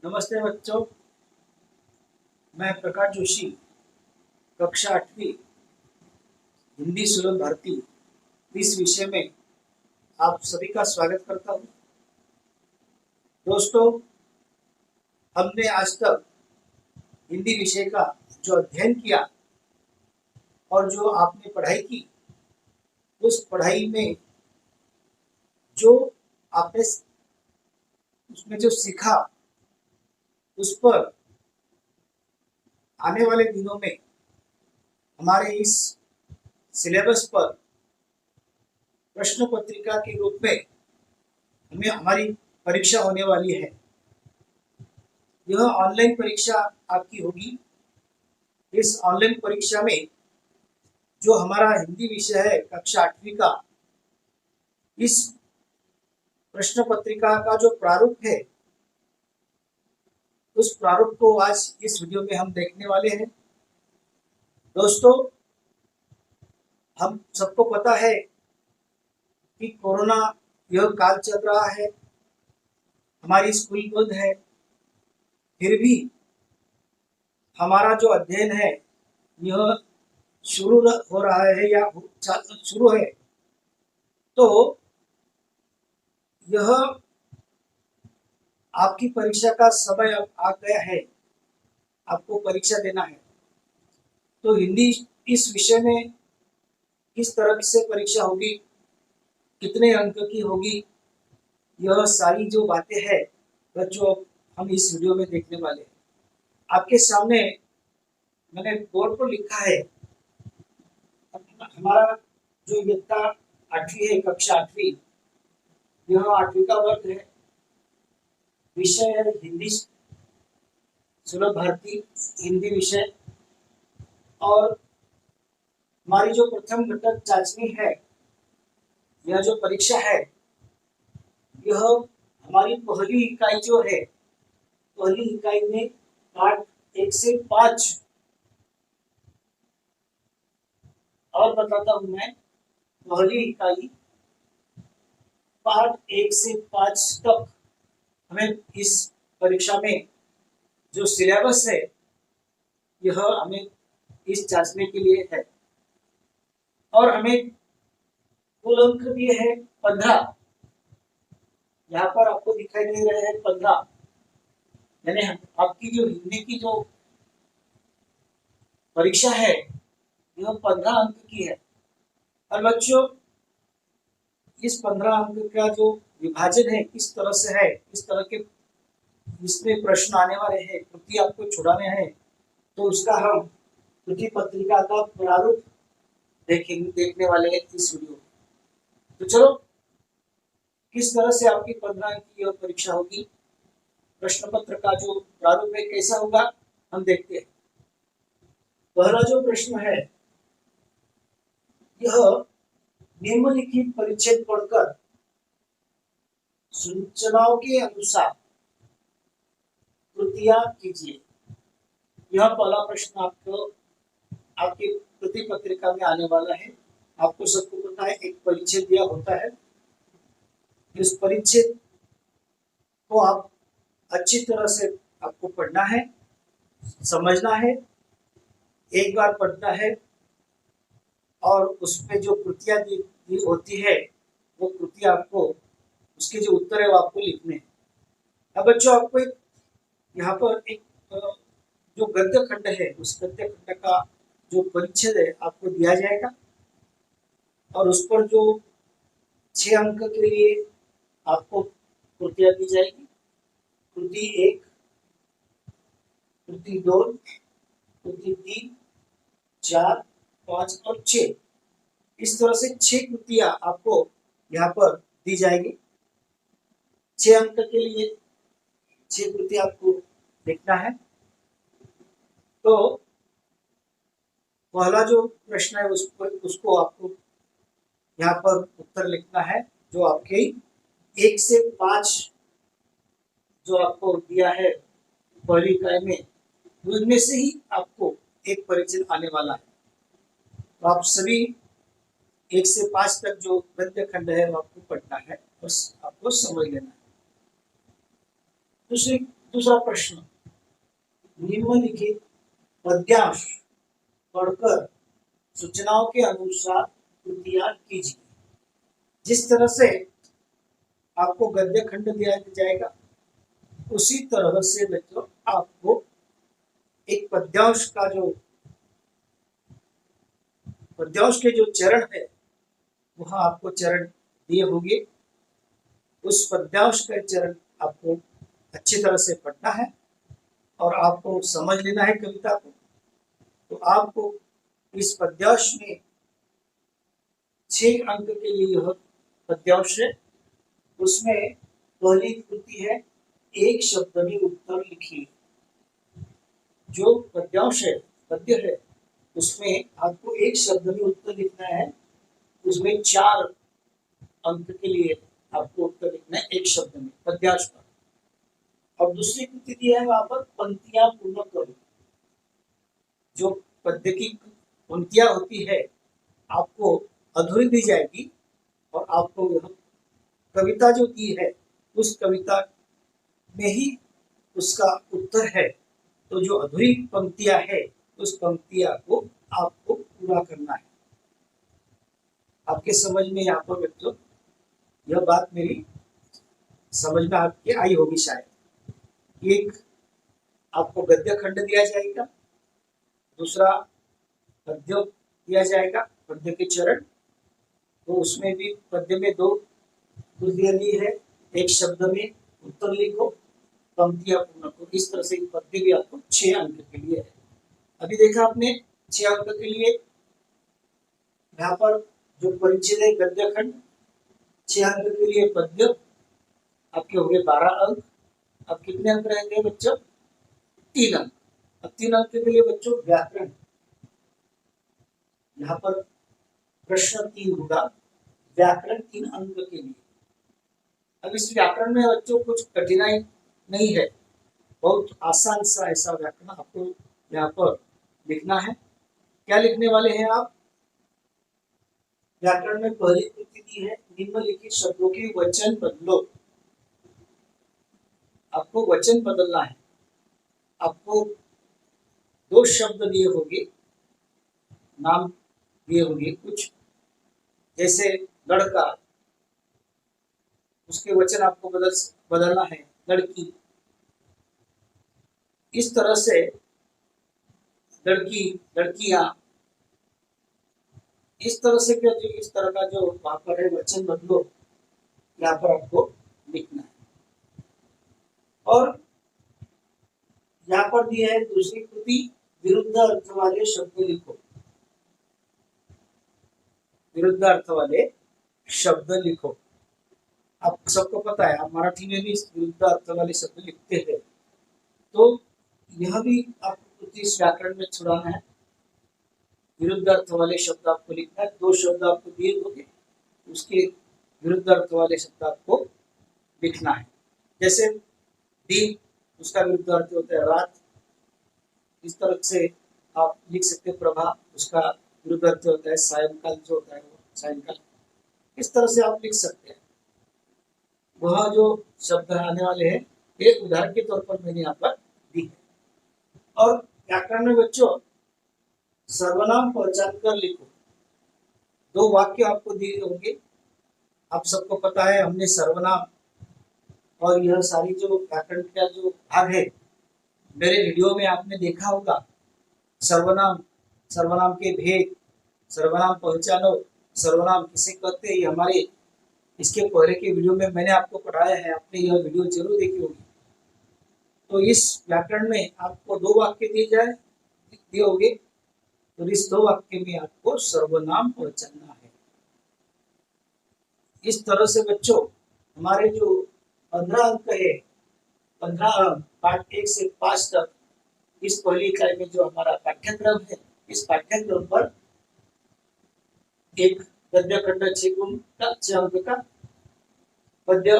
नमस्ते बच्चों, मैं प्रकाश जोशी कक्षा 8वीं हिंदी सुलभ भारती इस विषय में आप सभी का स्वागत करता हूँ। दोस्तों, हमने आज तक हिंदी विषय का जो अध्ययन किया और जो आपने पढ़ाई की, उस पढ़ाई में जो आपने उसमें जो सीखा, उस पर आने वाले दिनों में हमारे इस सिलेबस पर प्रश्न पत्रिका के रूप में हमारी परीक्षा होने वाली है। यह ऑनलाइन परीक्षा आपकी होगी। इस ऑनलाइन परीक्षा में जो हमारा हिंदी विषय है कक्षा 8वीं का, इस प्रश्न पत्रिका का जो प्रारूप है, उस प्रारूप को आज इस वीडियो में हम देखने वाले हैं। दोस्तों, हम सबको पता है कि कोरोना यह काल चल रहा है, हमारी स्कूल बंद है, फिर भी हमारा जो अध्ययन है यह शुरू हो रहा है या शुरू है। तो यह आपकी परीक्षा का समय अब आ गया है, आपको परीक्षा देना है। तो हिंदी इस विषय में किस तरह से परीक्षा होगी, कितने अंक की होगी, यह सारी जो बातें हैं बच्चों हम इस वीडियो में देखने वाले हैं। आपके सामने मैंने बोर्ड पर लिखा है, हमारा जो इयत्ता 8वीं है, कक्षा 8वीं, यह 8वीं का वर्ग है। विषय है हिंदी सुलभ भारती हिंदी विषय। और हमारी जो प्रथम घटक चाचनी है, यह जो परीक्षा है, यह हमारी पहली इकाई जो है, पहली इकाई में पाठ 1 से 5 और बताता हूं मैं। पहली इकाई पाठ 1 से 5 तक हमें इस परीक्षा में जो सिलेबस है, यह हमें इस जांचने के लिए है। और हमें कुल अंक भी है 15। यहाँ पर आपको दिखाई दे रहे हैं 15, यानी आपकी जो हिंदी की जो परीक्षा है यह 15 अंक की है। और बच्चों, इस 15 अंक का जो विभाजन है किस तरह से है, किस तरह के इसमें प्रश्न आने वाले हैं, कृति आपको छुड़ाने हैं, तो उसका हम कृति पत्रिका का प्रारूप देखने वाले हैं इस वीडियो में। तो चलो, किस तरह से आपकी 15 अंक की परीक्षा होगी, प्रश्न पत्र का जो प्रारूप है कैसा होगा, हम देखते हैं। पहला जो प्रश्न है, यह निम्नलिखित परिच्छेद पढ़कर सूचनाओं के अनुसार कृतियां कीजिए। यह पहला प्रश्न आपको आपकी कृति पत्रिका में आने वाला है। आपको सबको पता है, एक परिच्छेद दिया होता है। इस परिच्छेद को आप अच्छी तरह से आपको पढ़ना है, समझना है, एक बार पढ़ना है, और उसमें जो कृतियां दी होती है, वो कृतियां आपको, उसके जो उत्तर है वो आपको लिखने हैं। अब बच्चों, आपको एक यहाँ पर एक जो गद्य खंड है, उस गद्य खंड का जो परिच्छेद है आपको दिया जाएगा, और उस पर जो 6 अंक के लिए आपको कृतियां दी जाएगी। कृति 1, कृति 2, कृति 3, 4, 5 और 6, इस तरह से 6 कृतियां आपको यहाँ पर दी जाएगी। 6 अंक के लिए 6 कृतियां आपको लिखना है। तो पहला जो प्रश्न है उसको आपको यहाँ पर उत्तर लिखना है, जो आपके 1 से 5 जो आपको दिया है पहली इकाई में, उनमें से ही आपको एक परिच्छेद आने वाला है। तो आप सभी 1 से 5 तक जो गद्य खंड है वो आपको पढ़ना है, बस आपको समझ लेना है। दूसरी दूसरा प्रश्न, निम्नलिखित पद्यांश पढ़कर सूचनाओं के अनुसार कृतियां कीजिए। जिस तरह से आपको गद्य खंड दिया जाएगा उसी तरह से बच्चों आपको एक पद्यांश का जो पद्यांश के जो चरण है वहां आपको चरण दिए होंगे। उस पद्यांश का चरण आपको अच्छी तरह से पढ़ना है और आपको समझ लेना है कविता को। तो आपको इस पद्यांश में 6 अंक के लिए यह पद्यांश है। उसमें पहली कृति है एक शब्द में उत्तर लिखिए। जो पद्यांश है, पद्य है, उसमें आपको एक शब्द में उत्तर लिखना है। उसमें 4 अंक के लिए आपको उत्तर लिखना है एक शब्द में पद्यांश का। और दूसरी कृति दी है वहां पर पंक्तियां पूर्ण करो। जो पद्य की पंक्तियां होती है आपको अधूरी दी जाएगी और आपको यह कविता जो दी है उस कविता में ही उसका उत्तर है। तो जो अधूरी पंक्तियां है उस पंक्तियां को आपको पूरा करना है। आपके समझ में यहाँ पर बच्चों यह बात मेरी समझ में आपके आई होगी शायद। एक आपको गद्य खंड दिया जाएगा, दूसरा पद्य दिया जाएगा, पद्य के चरण। तो उसमें भी पद्य में 2 कृतियां दी है, एक शब्द में उत्तर लिखो, पंक्तियां पूर्ण करो। इस तरह से पद्य भी आपको 6 अंक के लिए है। अभी देखा आपने 6 अंक के लिए यहाँ पर जो परिचित है गद्य खंड, 6 अंक के लिए पद्य आपके हो गए 12 अंक। अब कितने अंक रहेंगे बच्चों? 3 अंक। अब 3 अंक के लिए बच्चों व्याकरण, यहाँ पर प्रश्न 3 होगा, व्याकरण 3 अंक के लिए। अब इस व्याकरण में बच्चों कुछ कठिनाई नहीं है, बहुत आसान सा ऐसा व्याकरण आपको यहाँ पर लिखना है। क्या लिखने वाले हैं आप? व्याकरण में पहली कृति दी है, निम्नलिखित शब्दों के वचन बदलो। आपको वचन बदलना है। आपको 2 शब्द दिए होंगे, नाम दिए होंगे कुछ, जैसे लड़का, उसके वचन आपको बदलना है लड़की। इस तरह से लड़की, लड़कियां, इस तरह से क्या, इस तरह का जो वहां पर है वचन बदलो, यहाँ पर आपको लिखना है। और यहाँ पर दिया है दूसरी कृति, विरुद्ध अर्थ वाले शब्द लिखो। विरुद्ध अर्थ वाले शब्द लिखो। आप सबको पता है, आप मराठी में भी विरुद्ध अर्थ वाले शब्द लिखते हैं। तो यह भी आपको इस व्याकरण में छुड़ाना है। विरुद्ध अर्थ वाले शब्द आपको लिखना है। 2 शब्द आपको दिए होंगे, उसके विरुद्ध अर्थ वाले शब्द आपको लिखना है। जैसे दिन, उसका विरुद्ध अर्थ होता है रात। इस तरह से आप लिख सकते हैं। प्रभा, उसका विरुद्ध अर्थ होता है सायंकाल, जो होता है वो सायंकाल। इस तरह से आप लिख सकते हैं। वह जो शब्द आने वाले हैं ये उदाहरण के तौर पर मैंने यहाँ पर दी है। और व्याकरण में बच्चों सर्वनाम पहचान कर लिखो। 2 वाक्य आपको दिए होंगे। आप सबको पता है, हमने सर्वनाम और यह सारी जो व्याकरण का जो भाग है मेरे वीडियो में आपने देखा होगा। सर्वनाम, सर्वनाम के भेद, सर्वनाम पहचानो, सर्वनाम किसे कहते हैं, ये हमारे इसके पहले के वीडियो में मैंने आपको पढ़ाया है। आपने यह वीडियो जरूर देखी होगी। तो इस व्याकरण में आपको 2 वाक्य दिए होंगे। तो इस 2 वाक्य में आपको सर्वनाम पहचानना है। इस तरह से बच्चों हमारे जो 15 अंक है, 15 अंक पाठ 1 से 5 तक, इस पहली इकाई में जो हमारा पाठ्यक्रम है, इस पाठ्यक्रम पर एक गद्य खंड 6 अंक का, पद्य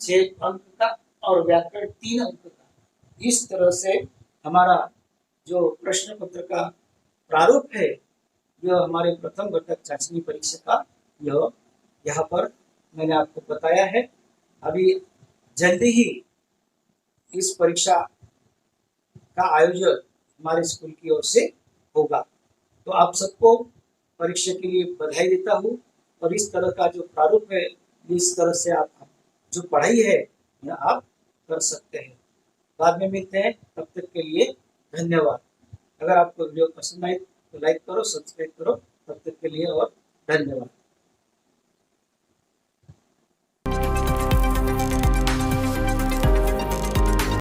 6 अंक का और व्याकरण 3 अंक का। इस तरह से हमारा जो प्रश्न पत्र का प्रारूप है, यह हमारे प्रथम घटक चाचनी परीक्षा का यह यहाँ पर मैंने आपको बताया है। अभी जल्दी ही इस परीक्षा का आयोजन हमारे स्कूल की ओर से होगा। तो आप सबको परीक्षा के लिए बधाई देता हूँ। और इस तरह का जो प्रारूप है, इस तरह से आप जो पढ़ाई है यह आप कर सकते हैं। बाद में मिलते हैं, तब तक के लिए धन्यवाद। अगर आपको वीडियो पसंद आए तो लाइक करो, सब्सक्राइब करो। तब तक के लिए और धन्यवाद।